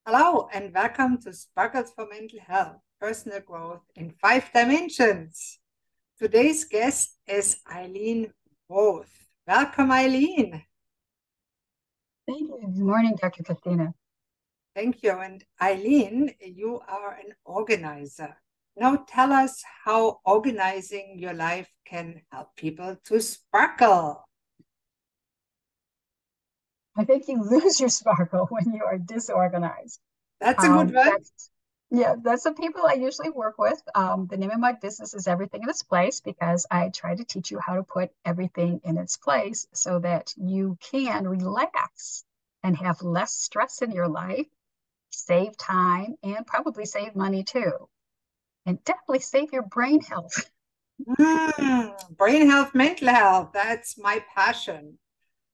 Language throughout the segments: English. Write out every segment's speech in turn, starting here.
Hello and welcome to Sparkles for Mental Health, Personal Growth in 5 Dimensions. Today's guest is Eileen Roth. Welcome, Eileen. Thank you. Good morning, Dr. Christina. Thank you. And Eileen, you are an organizer. Now tell us how organizing your life can help people to sparkle. I think you lose your sparkle when you are disorganized. That's a good one. That's the people I usually work with. The name of my business is Everything in Its Place because I try to teach you how to put everything in its place so that you can relax and have less stress in your life, save time, and probably save money too. And definitely save your brain health. Brain health, mental health, that's my passion.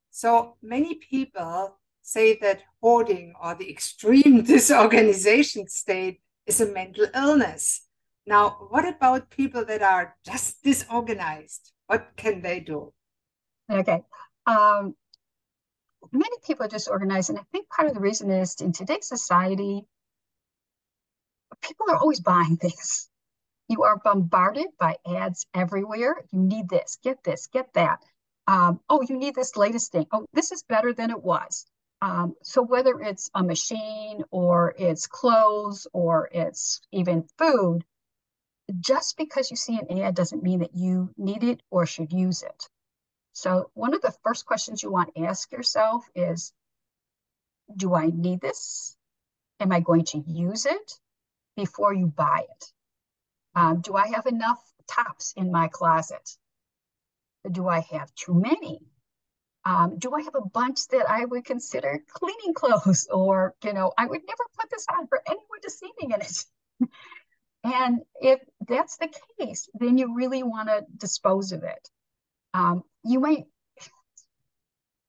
So many people say that hoarding or the extreme disorganization state is a mental illness. Now, what about people that are just disorganized? What can they do? Okay. Um, Many people are disorganized, and I think part of the reason is in today's society, people are always buying things. You are bombarded by ads everywhere. You need this, get that. Oh, you need this latest thing. Oh, this is better than it was. So whether it's a machine or it's clothes or it's even food, just because you see an ad doesn't mean that you need it or should use it. So one of the first questions you want to ask yourself is, do I need this? Am I going to use it before you buy it? Do I have enough tops in my closet? Do I have too many? Do I have a bunch that I would consider cleaning clothes or, I would never put this on for anyone to see me in it. And if that's the case, then you really want to dispose of it. You might,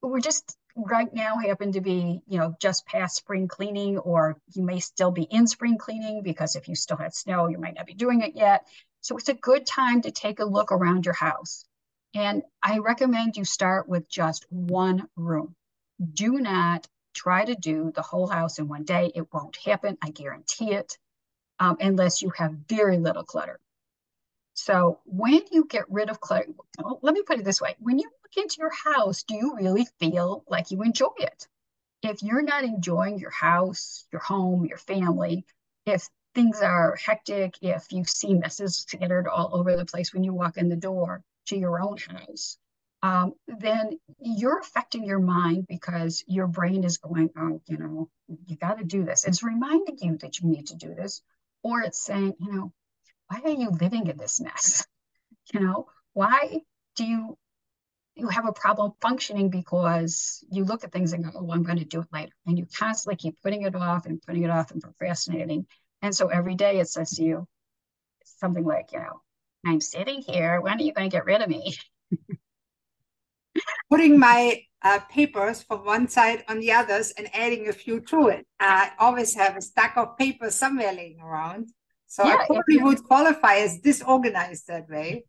we're just right now happen to be, just past spring cleaning, or you may still be in spring cleaning because if you still had snow, you might not be doing it yet. So it's a good time to take a look around your house. And I recommend you start with just one room. Do not try to do the whole house in one day. It won't happen. I guarantee it, unless you have very little clutter. So when you get rid of clutter, let me put it this way. When you look into your house, do you really feel like you enjoy it? If you're not enjoying your house, your home, your family, if things are hectic, if you see messes scattered all over the place when you walk in the door to your own house, then you're affecting your mind because your brain is going, oh, you got to do this. It's reminding you that you need to do this. Or it's saying, why are you living in this mess? Why do you have a problem functioning because you look at things and go, oh, I'm going to do it later. And you constantly keep putting it off and putting it off and procrastinating. And so every day it says to you something like, I'm sitting here. When are you going to get rid of me? Putting my papers from one side on the others and adding a few to it. I always have a stack of papers somewhere laying around. So I Yeah. probably would qualify as disorganized that way.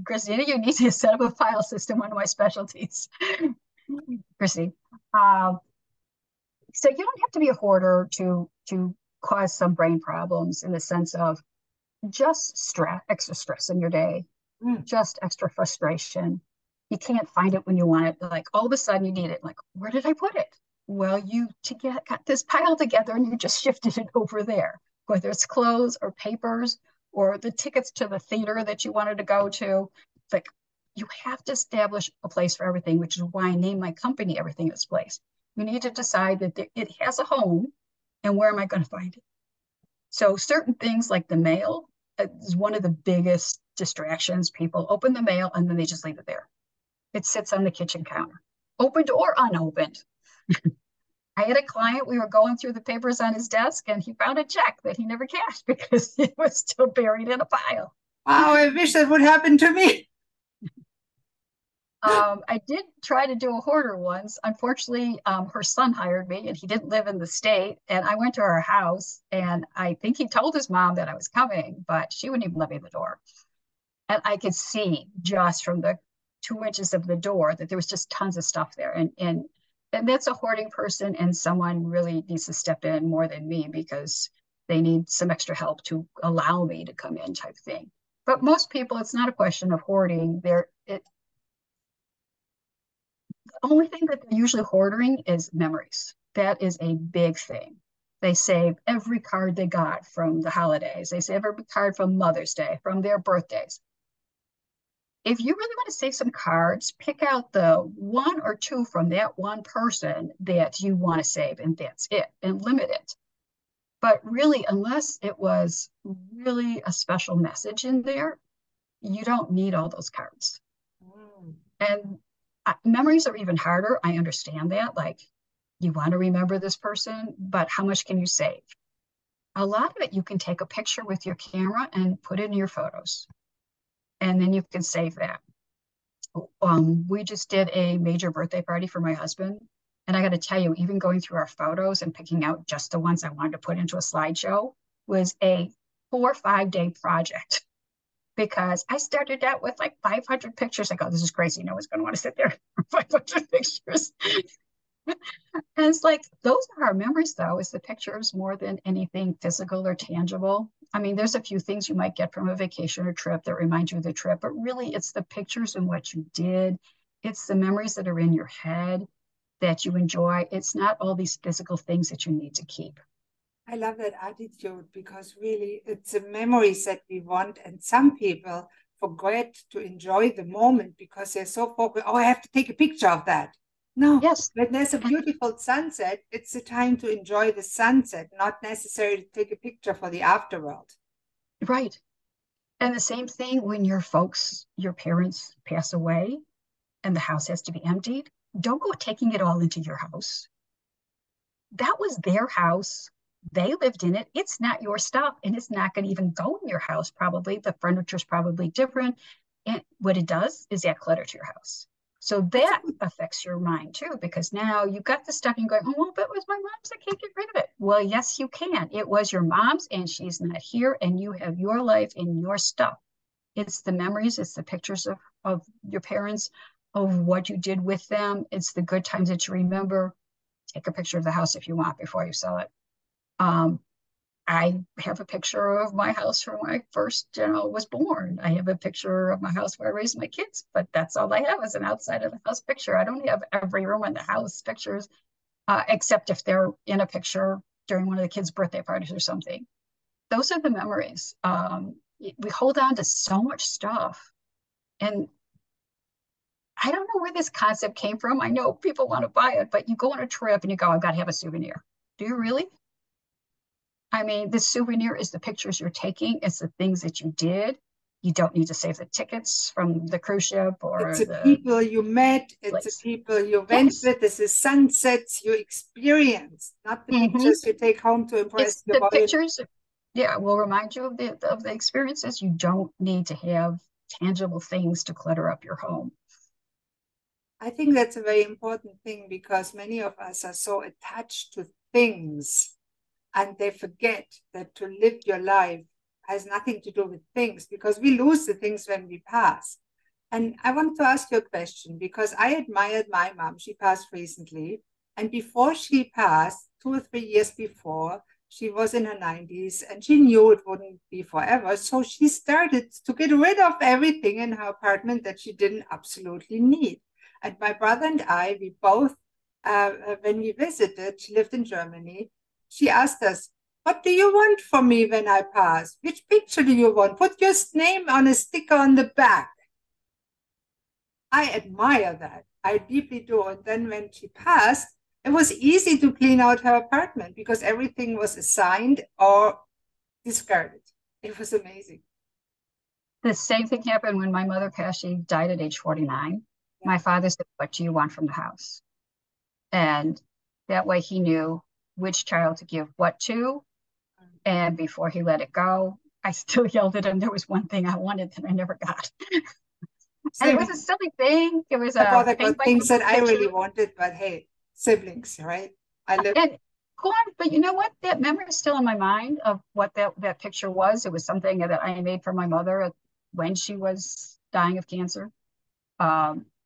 Christina, you need to set up a file system, one of my specialties. Chrissy. Um, so you don't have to be a hoarder to cause some brain problems in the sense of just extra stress in your day, just extra frustration. You can't find it when you want it. Like all of a sudden you need it. Like, where did I put it? Well, got this pile together and you just shifted it over there, whether it's clothes or papers or the tickets to the theater that you wanted to go to. It's like you have to establish a place for everything, which is why I named my company Everything in Its Place. You need to decide that it has a home, and where am I going to find it? So certain things like the mail is one of the biggest distractions. People open the mail and then they just leave it there. It sits on the kitchen counter, opened or unopened. I had a client, we were going through the papers on his desk and he found a check that he never cashed because it was still buried in a pile. Wow, I wish that would happen to me. I did try to do a hoarder once. Unfortunately, her son hired me and he didn't live in the state. And I went to her house and I think he told his mom that I was coming, but she wouldn't even let me in the door. And I could see just from the 2 inches of the door that there was just tons of stuff there. And And that's a hoarding person, and someone really needs to step in more than me because they need some extra help to allow me to come in type thing. But most people, it's not a question of hoarding. The only thing that they're usually hoarding is memories. That is a big thing. They save every card they got from the holidays. They save every card from Mother's Day, from their birthdays. If you really want to save some cards, pick out the one or two from that one person that you want to save, and that's it, and limit it. But really, unless it was really a special message in there, you don't need all those cards. Mm. And memories are even harder. I understand that. Like, you want to remember this person, but how much can you save? A lot of it you can take a picture with your camera and put it in your photos, and then you can save that. We just did a major birthday party for my husband. And I got to tell you, even going through our photos and picking out just the ones I wanted to put into a slideshow was a 4 or 5 day project because I started out with like 500 pictures. I go, this is crazy. No one's going to want to sit there for 500 pictures. And it's like, those are our memories, though, is the pictures more than anything physical or tangible. I mean, there's a few things you might get from a vacation or trip that remind you of the trip, but really it's the pictures and what you did. It's the memories that are in your head that you enjoy. It's not all these physical things that you need to keep. I love that attitude because really it's the memories that we want. And some people forget to enjoy the moment because they're so focused. Oh, I have to take a picture of that. No, Yes, when there's a beautiful sunset, it's the time to enjoy the sunset, not necessarily to take a picture for the afterworld. right. And the same thing when your folks, your parents pass away and the house has to be emptied. Don't go taking it all into your house. That was their house. They lived in it. It's not your stuff, and it's not going to even go in your house, probably. The furniture's probably different. And what it does is add clutter to your house. So That's a that good. affects your mind too, because now you've got the stuff and you're going, oh, well, that was my mom's. I can't get rid of it. Well, yes, you can. It was your mom's, and she's not here, and you have your life and your stuff. It's the memories, it's the pictures of your parents, of what you did with them. It's the good times that you remember. Take a picture of the house if you want before you sell it. Um, I have a picture of my house from when I first, was born. I have a picture of my house where I raised my kids, but that's all I have is an outside of the house picture. I don't have every room in the house pictures, except if they're in a picture during one of the kids' birthday parties or something. Those are the memories. We hold on to so much stuff. And I don't know where this concept came from. I know people want to buy it, but you go on a trip and you go, I've got to have a souvenir. Do you really? I mean, the souvenir is the pictures you're taking, it's the things that you did. You don't need to save the tickets from the cruise ship It's or the the people you met, it's the place. people you went Yes. with, it's the sunsets you experienced, not the Mm-hmm. pictures you take home to It's impress your the boy. pictures, yeah, will remind you of the experiences. You don't need to have tangible things to clutter up your home. I think that's a very important thing because many of us are so attached to things and they forget that to live your life has nothing to do with things because we lose the things when we pass. And I want to ask you a question because I admired my mom. She passed recently. And before she passed, 2 or 3 years before, she was in her 90s and she knew it wouldn't be forever. So she started to get rid of everything in her apartment that she didn't absolutely need. And my brother and I, we both, when we visited, she lived in Germany, she asked us, what do you want from me when I pass? Which picture do you want? Put your name on a sticker on the back. I admire that. I deeply do. And then when she passed, it was easy to clean out her apartment because everything was assigned or discarded. It was amazing. The same thing happened when my mother passed. She died at age 49. Yeah. My father said, what do you want from the house? And that way he knew which child to give what to. And before he let it go, I still yelled at him. There was one thing I wanted that I never got. And it was a Same. silly thing. It was My a brother paint got by things that number I picture. really wanted, but hey, siblings, right? I live. And go on, but you know what? That memory is still in my mind of what that picture was. It was something that I made for my mother when she was dying of cancer.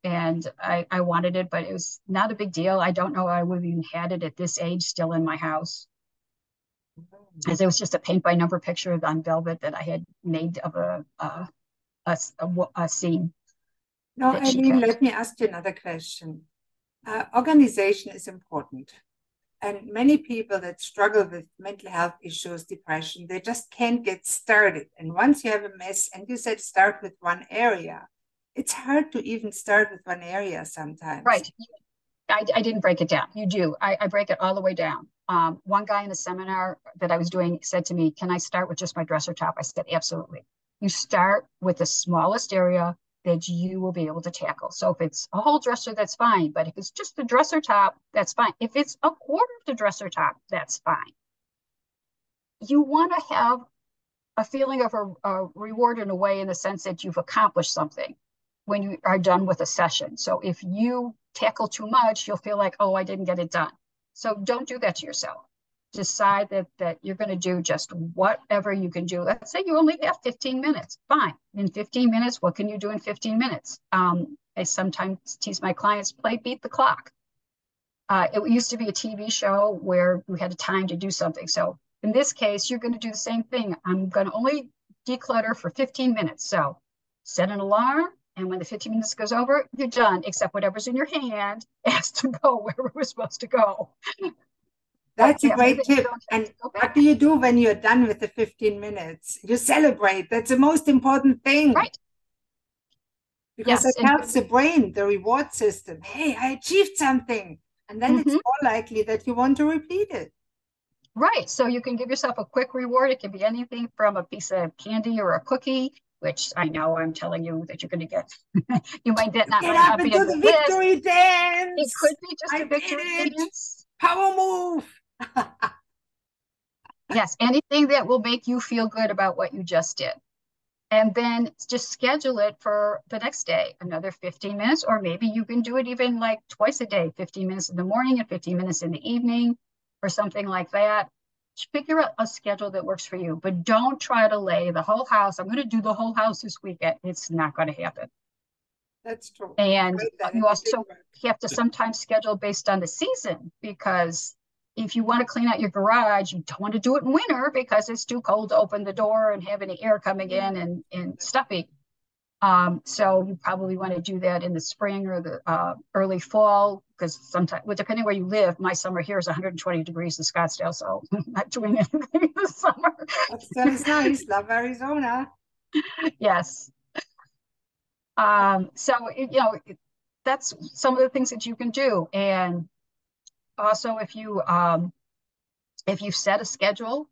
and I wanted it, but it was not a big deal. I don't know I would have even had it at this age still in my house, as it was just a paint by number picture on velvet that I had made of a scene Now, that she Eileen, kept. let me ask you another question. Organization is important. And many people that struggle with mental health issues, depression, they just can't get started. And once you have a mess, and you said start with one area, it's hard to even start with one area sometimes. Right. I didn't break it down. You do. I break it all the way down. One guy in a seminar that I was doing said to me, "Can I start with just my dresser top?" I said, "Absolutely. You start with the smallest area that you will be able to tackle. So if it's a whole dresser, that's fine. But if it's just the dresser top, that's fine. If it's a quarter of the dresser top, that's fine. You want to have a feeling of a reward in a way, in the sense that you've accomplished something when you are done with a session. So if you tackle too much, you'll feel like, oh, I didn't get it done. So don't do that to yourself. Decide that you're going to do just whatever you can do. Let's say you only have 15 minutes. Fine. In 15 minutes, what can you do in 15 minutes? I sometimes tease my clients, play beat the clock. It used to be a TV show where you had a time to do something. So in this case, you're going to do the same thing. I'm going to only declutter for 15 minutes. So set an alarm, and when the 15 minutes goes over, you're done, except whatever's in your hand has to go wherever it was supposed to go. That's a great tip. And what do you do when you're done with the 15 minutes? You celebrate. That's the most important thing. Right. Because yes, it helps the brain, the reward system. Hey, I achieved something. And then it's more likely that you want to repeat it. Right. So you can give yourself a quick reward. It can be anything from a piece of candy or a cookie, which I know I'm telling you that you're going to get. You might not Get up be and do on the your victory list. dance. It could be just I a victory did it. dance. Power move. Yes, anything that will make you feel good about what you just did. And then just schedule it for the next day, another 15 minutes, or maybe you can do it even like twice a day, 15 minutes in the morning and 15 minutes in the evening, or something like that. Figure out a schedule that works for you, but don't try to lay the whole house. I'm going to do the whole house this weekend. It's not going to happen. That's true. And you also have to sometimes schedule based on the season, because if you want to clean out your garage, you don't want to do it in winter because it's too cold to open the door and have any air coming in and stuffy. So you probably want to do that in the spring or the early fall, because sometimes, well, depending where you live, my summer here is 120 degrees in Scottsdale, so I'm not doing anything in the summer. Scottsdale is nice. Love Arizona. Yes. So, that's some of the things that you can do. And also, if you set a schedule,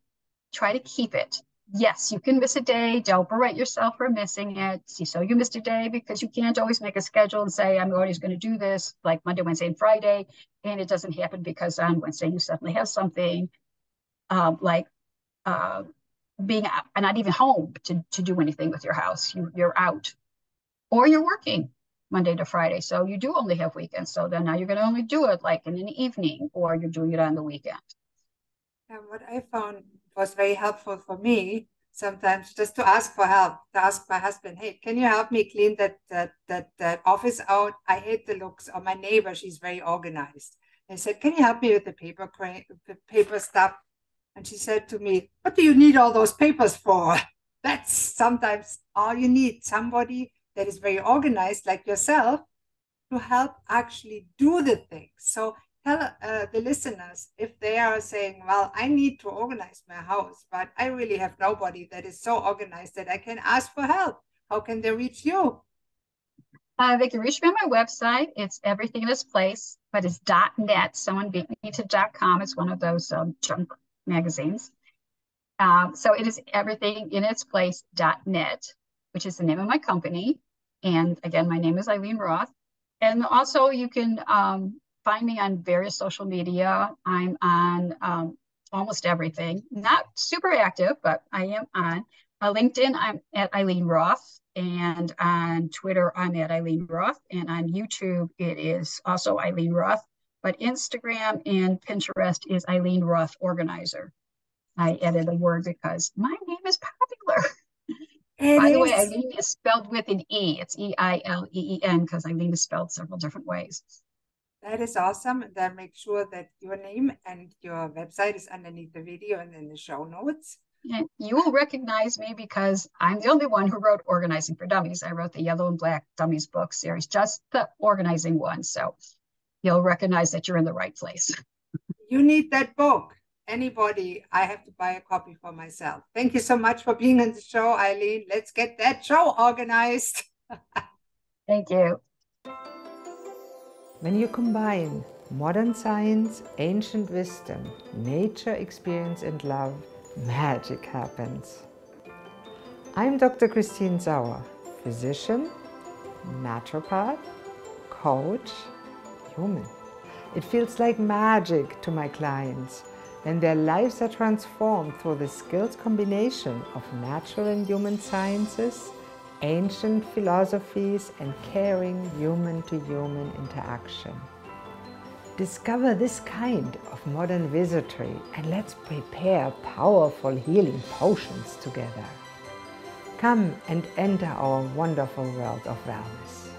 try to keep it. Yes, you can miss a day. Don't berate yourself for missing it. See, so you missed a day because you can't always make a schedule and say, I'm always going to do this like Monday, Wednesday, and Friday. And it doesn't happen because on Wednesday you suddenly have something like being not even home to do anything with your house. You're out or you're working Monday to Friday. So you do only have weekends. So then now you're going to only do it like in an evening, or you're doing it on the weekend. And what I found was very helpful for me sometimes, just to ask for help, to ask my husband, hey, can you help me clean that office out? I hate the looks. Or my neighbor, she's very organized. I said, can you help me with the paper stuff? And she said to me, what do you need all those papers for? That's sometimes all you need, somebody that is very organized like yourself to help actually do the thing. So tell the listeners, if they are saying, well, I need to organize my house, but I really have nobody that is so organized that I can ask for help. How can they reach you? They can reach me on my website. It's everything in its place, but it's .net. Someone beat me to .com. It's one of those junk magazines. So it is everything in its place .net, which is the name of my company. And again, my name is Eileen Roth. And also you can find me on various social media. I'm on almost everything. Not super active, but I am on LinkedIn. I'm at Eileen Roth. And on Twitter, I'm at Eileen Roth. And on YouTube, it is also Eileen Roth. But Instagram and Pinterest is Eileen Roth Organizer. I added a word because my name is popular. It By the way, is. Eileen is spelled with an E. It's Eileen because Eileen is spelled several different ways. That is awesome. And then make sure that your name and your website is underneath the video and in the show notes. And you will recognize me because I'm the only one who wrote Organizing for Dummies. I wrote the Yellow and Black Dummies book series, just the organizing one. So you'll recognize that you're in the right place. You need that book. Anybody, I have to buy a copy for myself. Thank you so much for being on the show, Eileen. Let's get that show organized. Thank you. When you combine modern science, ancient wisdom, nature experience, and love, magic happens. I'm Dr. Christine Sauer, physician, naturopath, coach, human. It feels like magic to my clients when their lives are transformed through the skills combination of natural and human sciences, ancient philosophies, and caring human-to-human interaction. Discover this kind of modern wizardry and let's prepare powerful healing potions together. Come and enter our wonderful world of wellness.